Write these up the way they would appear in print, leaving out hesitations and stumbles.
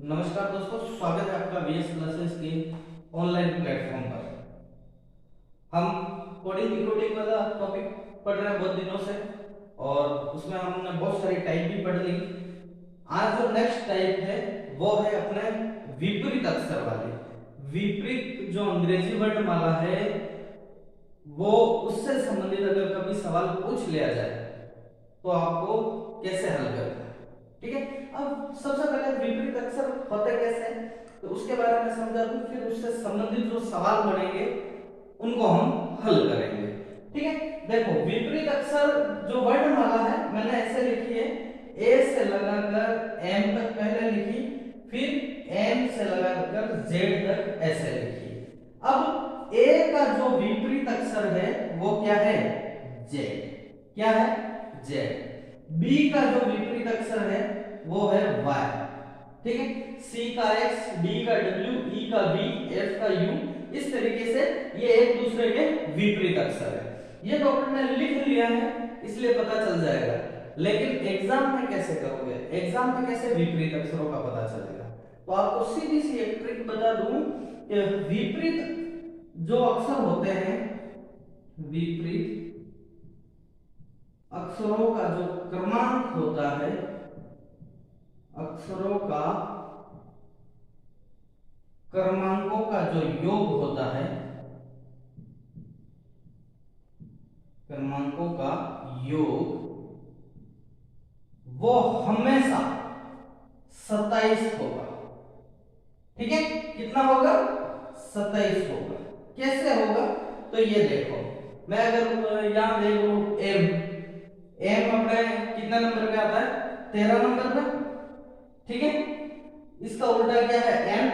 नमस्कार दोस्तों, स्वागत है आपका वीएस क्लासेस के ऑनलाइन प्लेटफॉर्म पर। हम कोडिंग डिकोडिंग वाला टॉपिक पढ़ रहे हैं बहुत दिनों से और उसमें हमने बहुत सारी टाइप भी पढ़ ली। आज जो नेक्स्ट टाइप है वो है अपने विपरीत अक्षर वाले। विपरीत जो अंग्रेजी वर्णमाला है वो उससे संबंधित अगर कभी सवाल पूछ लिया जाए तो आपको कैसे हल करना है, ठीक है। अब सबसे पहले विपरीत अक्षर होते कैसे हैं तो उसके बारे में समझा दूं, फिर उससे संबंधित जो सवाल बनेंगे उनको हम हल करेंगे, ठीक है। देखो, विपरीत अक्षर जो वर्णमाला है मैंने ऐसे लिखी है, ए से लगाकर एम तक पहले लिखी, फिर एम से लगाकर जेड तक ऐसे लिखी। अब ए का जो विपरीत अक्षर है वो क्या है? जेड। क्या है? जेड। बी का जो विपरीत अक्षर है वो है वाई, ठीक है। सी का एक्स, डी का डब्ल्यू, ई का वी, एफ का यू, इस तरीके से ये एक दूसरे के विपरीत अक्षर है। ये तो आपने लिख लिया है इसलिए पता चल जाएगा, लेकिन एग्जाम में कैसे करोगे? एग्जाम में कैसे विपरीत अक्षरों का पता चलेगा? तो आपको सीधी सी एक ट्रिक बता दूं कि विपरीत जो अक्षर होते हैं, विपरीत अक्षरों का जो क्रमांक होता है, अक्षरों का क्रमांकों का जो योग होता है, क्रमांकों का योग वो हमेशा 27 होगा, ठीक है। कितना होगा? 27 होगा। कैसे होगा? तो ये देखो, मैं अगर यहां देख लूं एम, एम अपने कितना नंबर पे आता है? 13 नंबर पे, ठीक है। इसका उल्टा क्या है? एन,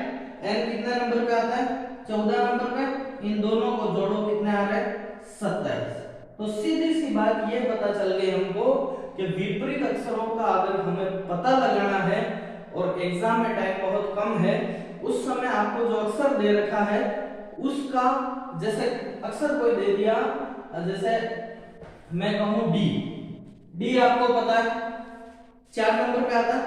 एन कितना नंबर पे आता है? 14 नंबर पे। इन दोनों को जोड़ो, कितने आ रहे? 27। तो सीधी सी बात ये पता चल गई हमको कि विपरीत अक्षरों का अगर हमें पता लगाना है और एग्जाम में टाइम बहुत कम है, उस समय आपको जो अक्षर दे रखा है उसका, जैसे अक्षर कोई दे दिया, जैसे मैं कहूं डी, डी आपको पता है 4 नंबर पे आता है।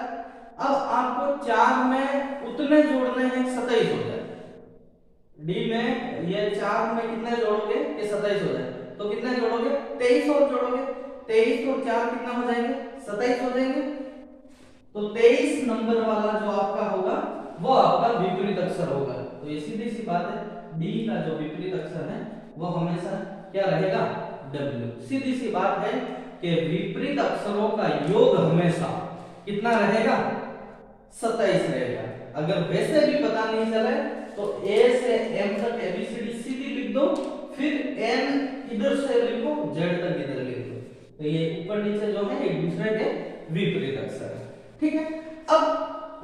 अब आपको 4 में उतने जोड़ने हैं 27 हो जाए। डी में ये 4 में कितने जोड़ोगे कि 27 हो जाए? तो कितने जोड़ोगे? 23 और जोड़ोगे। 23 और 4 कितना हो जाएंगे? 27 हो जाएंगे। तो 23 नंबर वाला जो आपका होगा वो आपका विपरीत अक्षर होगा। तो ये सीधी सी बात है, डी का जो विपरीत अक्षर है वो हमेशा क्या रहेगा? डब्ल्यू। सीधी सी बात है कि विपरीत अक्षरों का योग हमेशा कितना रहेगा? 27 रहेगा। अगर वैसे भी पता नहीं चले तो ए से एम तक एबीसीडी सीधी लिख दो, फिर एन इधर से लिखो, जेड तक इधर लिख दो। तो ये ऊपर नीचे जो है एक दूसरे के विपरीत अक्षर है, ठीक है। अब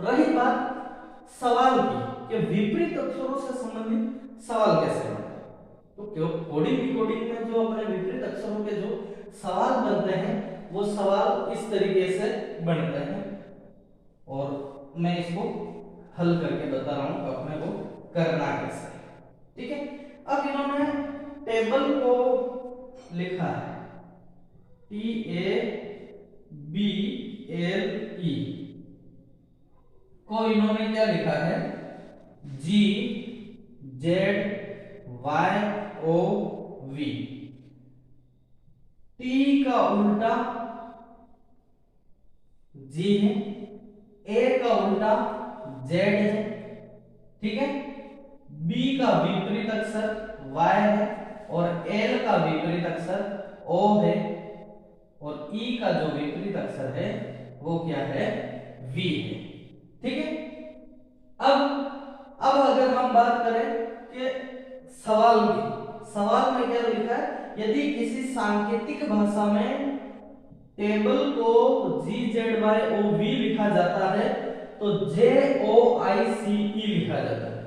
रही बात सवाल की कि विपरीत अक्षरों से संबंधित सवाल कैसे बनते हैं, तो क्यों कोडिंग डिकोडिंग में जो अपने विपरीत अक्षरों के जो सवाल बनते हैं वो सवाल इस तरीके से बनते हैं और मैं इसको हल करके बता रहा हूं अपने को करना कैसे, ठीक है। अब इन्होंने टेबल को लिखा है TABLE को इन्होंने क्या लिखा है? GZYOV। T का उल्टा G है, A का उल्टा Z है, ठीक है। B का विपरीत अक्षर Y है और L का विपरीत अक्षर O है और E का जो विपरीत अक्षर है वो क्या है? V है, ठीक है। अब अगर हम बात करें कि सवाल की, सवाल में क्या लिखा है? यदि किसी सांकेतिक भाषा में टेबल को GZYOV लिखा जाता है तो JOICE लिखा जाता है।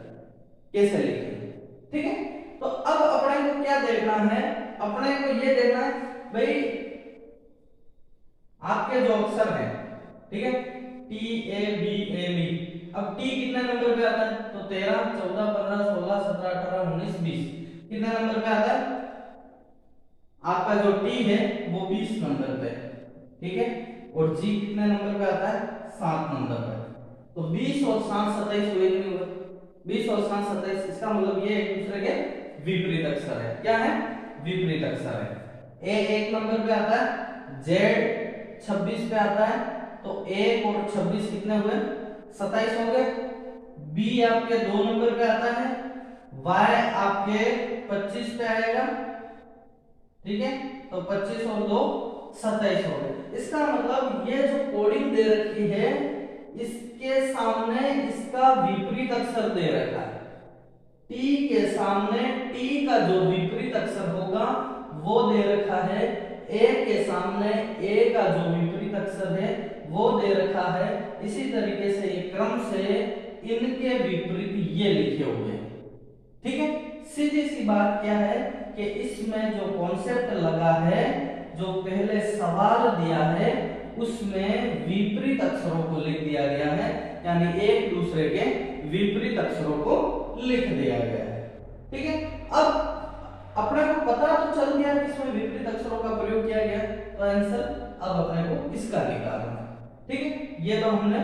कैसे लिखेंगे, ठीक है। तो अब अपने को क्या देखना है? अपने को ये देखना है भाई आपके जो अक्षर है, ठीक है, TABLE। अब टी कितने नंबर पे आता है? तो 13, 14, 15, 16, 17, 18, 19, 20 कितने नंबर पे आता है? आपका जो टी है वो 20 नंबर पे है, ठीक है। और जी कितने नंबर पे आता है? 7 नंबर पे। तो 20 और 7 27 हुए नहीं हुए? 20 और 7 27, इसका मतलब ये एक दूसरे के विपरीत अक्षर है। क्या है? विपरीत अक्षर है। ए 1 नंबर पे आता है, जेड 26 पे आता है, तो 1 और 26 कितने हुए? 27 हो गए। बी आपके 2 नंबर पे आता है, वाई आपके 25 पे आएगा, ठीक है, तो 25 और 2 27 हो गए। इसका मतलब ये जो कोडिंग दे रखी है, इसके सामने इसका विपरीत अक्षर दे रखा है। टी के सामने टी का जो विपरीत अक्षर होगा वो दे रखा है, ए के सामने ए का जो विपरीत अक्षर है वो दे रखा है। इसी तरीके से ये क्रम से इनके विपरीत ये लिखे हुए हैं, ठीक है। सीधी सी बात क्या है कि इसमें जो कॉन्सेप्ट लगा है, जो पहले सवाल दिया है, उसमें विपरीत अक्षरों को लिख दिया गया है, यानी एक दूसरे के विपरीत अक्षरों को लिख दिया गया है, ठीक है। अब अपने को पता तो चल गया कि इसमें विपरीत अक्षरों का प्रयोग किया गया, तो आंसर अब अपने को इसका निकालना है, ठीक है। ये तो हमने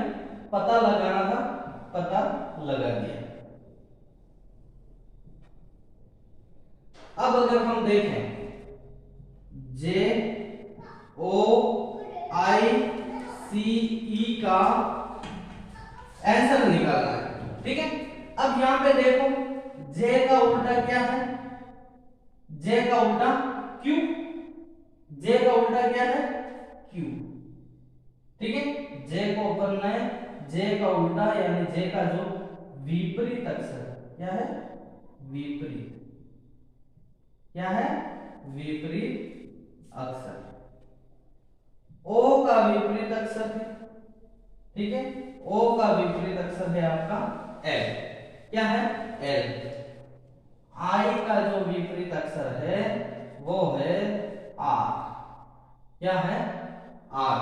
पता लगाना था, पता लगा दिया। अब अगर हम देखें जे ओ आई सी ई का आंसर निकालना है, ठीक है। अब यहां पे देखो, जे का उल्टा क्या है? जे का उल्टा क्यू। जे का उल्टा क्या है? क्यू, ठीक है। जे को अपन ने जे का उल्टा यानी जे का जो विपरीत अक्षर क्या है? विपरीत, क्या है? विपरीत अक्षर। ओ का विपरीत अक्षर है, ठीक है। ओ का विपरीत अक्षर है आपका एल, क्या है? एल। आई का जो विपरीत अक्षर है वो है आर, क्या है? आर।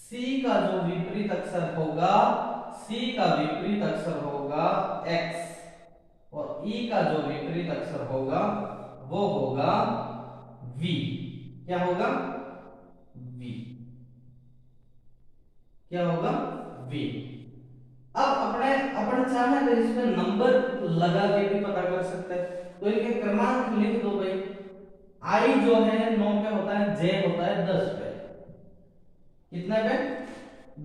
सी का जो विपरीत अक्षर होगा, सी का विपरीत अक्षर होगा एक्स, और ई का जो विपरीत अक्षर होगा वो होगा वी, क्या होगा? वी, क्या होगा? वी। अब अपन चाहे तो इसमें नंबर लगा के भी पता कर सकते हैं, तो इनके क्रमांक लिख दो भाई। आई जो है 9 पे होता है, जे होता है 10 पे, कितने पे?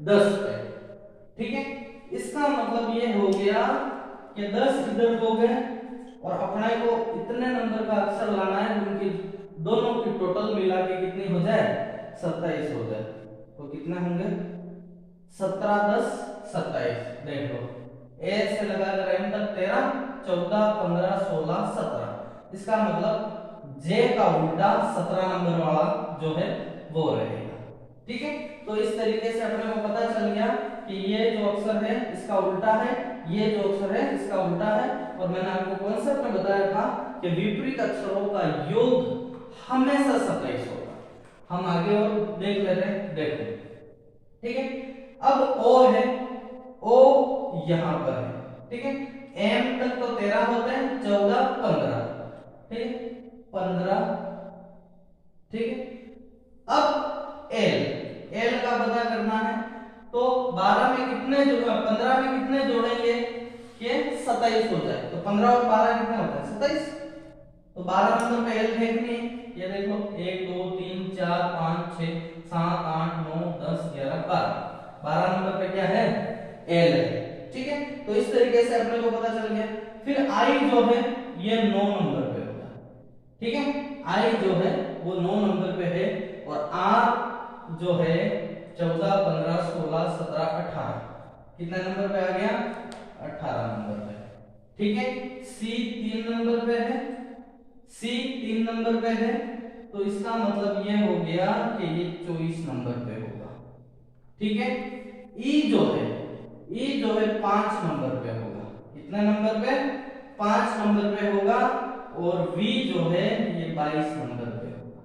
10 पे, ठीक है। इसका मतलब ये हो गया कि 10 इधर हो गए, और अपने को इतने नंबर का अक्षर लाना है, उनकी दोनों की टोटल मिला के कितनी हो जाए? 27 हो जाए। तो कितने होंगे? 17 10 27, देख लो, ए से लगाकर एम तक 13 14 15 16 17। इसका मतलब जे का उल्टा 17 नंबर वाला जो है वो रहेगा, ठीक है। तो इस तरीके से अपने को पता चल गया कि ये जो अक्षर है इसका उल्टा है, ये जो अक्षर है इसका उल्टा है, और मैंने आपको कॉन्सेप्ट में बताया था कि विपरीत अक्षरों का योग हमेशा 27 होगा। हम आगे और देख लेते हैं, देखो, ठीक है। अब ओ है, ओ यहां पर है, ठीक है। एम तक तो 13 होते हैं, 14 15, ठीक है, 15, ठीक है। अब एल का पता करना है, तो 12 में कितने 15 में कितने जोड़ेंगे कि 27 हो जाए? तो 15 और 12 कितने होते हैं? 27। तो 12 नंबर पे एल है कि नहीं? ये देख लो, 1 2 3 4 5 6 7 8 9 10 11 12, 12 नंबर पे क्या है? एल है, ठीक है। तो इस तरीके से अपने को पता चल गया। फिर आई जो है ये 9 नंबर पे होता है, ठीक है। आई जो है वो 9 नंबर पे है, और आर जो है 14 15 16 17 18, कितने नंबर पे आ गया? 18 नंबर पे, ठीक है। सी 3 नंबर पे है, सी 3 नंबर पे है, तो इसका मतलब ये हो गया कि ये 24 नंबर पे होगा, ठीक है। ई जो है 5 नंबर पे होगा, कितने नंबर पे? 5 नंबर पे होगा, और वी जो है ये 22 नंबर पे होगा,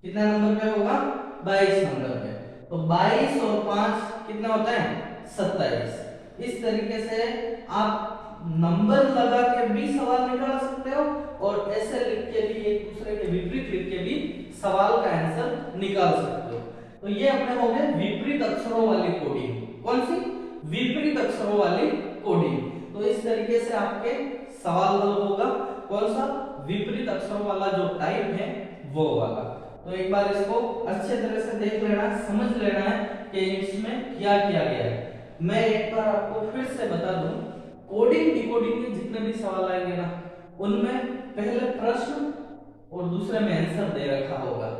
कितने नंबर पे होगा? 22 नंबर पे। तो 22 और 5 कितना होता है? 27। इस तरीके से आप नंबर लगा के भी सवाल निकाल सकते हो, और ऐसे लिख के भी, एक दूसरे के विपरीत लिख के भी सवाल का आंसर निकाल सकते हो। तो ये अपने हो गए विपरीत अक्षरों वाली कोडिंग। कौन सी? विपरीत अक्षरों वाली कोडिंग। तो इस तरीके से आपके सवाल हल होगा। कौन सा? विपरीत अक्षरों वाला जो टाइप है वो वाला। तो एक बार इसको अच्छे तरह से देख लेना, समझ लेना है कि इसमें क्या किया गया है। मैं एक बार आपको फिर से बता दूं, कोडिंग डिकोडिंग के जितने भी सवाल आएंगे ना, उनमें पहले प्रश्न और दूसरे में आंसर दे रखा होगा।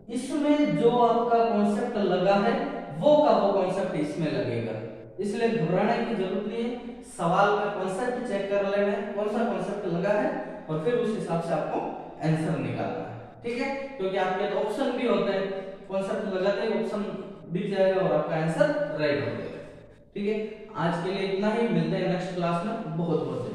इसमें जो आपका कॉन्सेप्ट लगा है वो का वो कॉन्सेप्ट इसमें लगेगा, इसलिए घबराने की जरूरत नहीं है। सवाल का कॉन्सेप्ट चेक कर लेना है, कौन सा कॉन्सेप्ट लगा है, और फिर उस हिसाब से आपको आंसर निकालना है। ठीक है, क्योंकि आपके तो ऑप्शन भी होते हैं, कॉन्सेप्ट लगाते ही ऑप्शन दिख जाएगा और आपका आंसर राइट हो जाएगा। ठीक है, आज के लिए इतना ही, मिलते हैं नेक्स्ट क्लास में। बहुत बहुत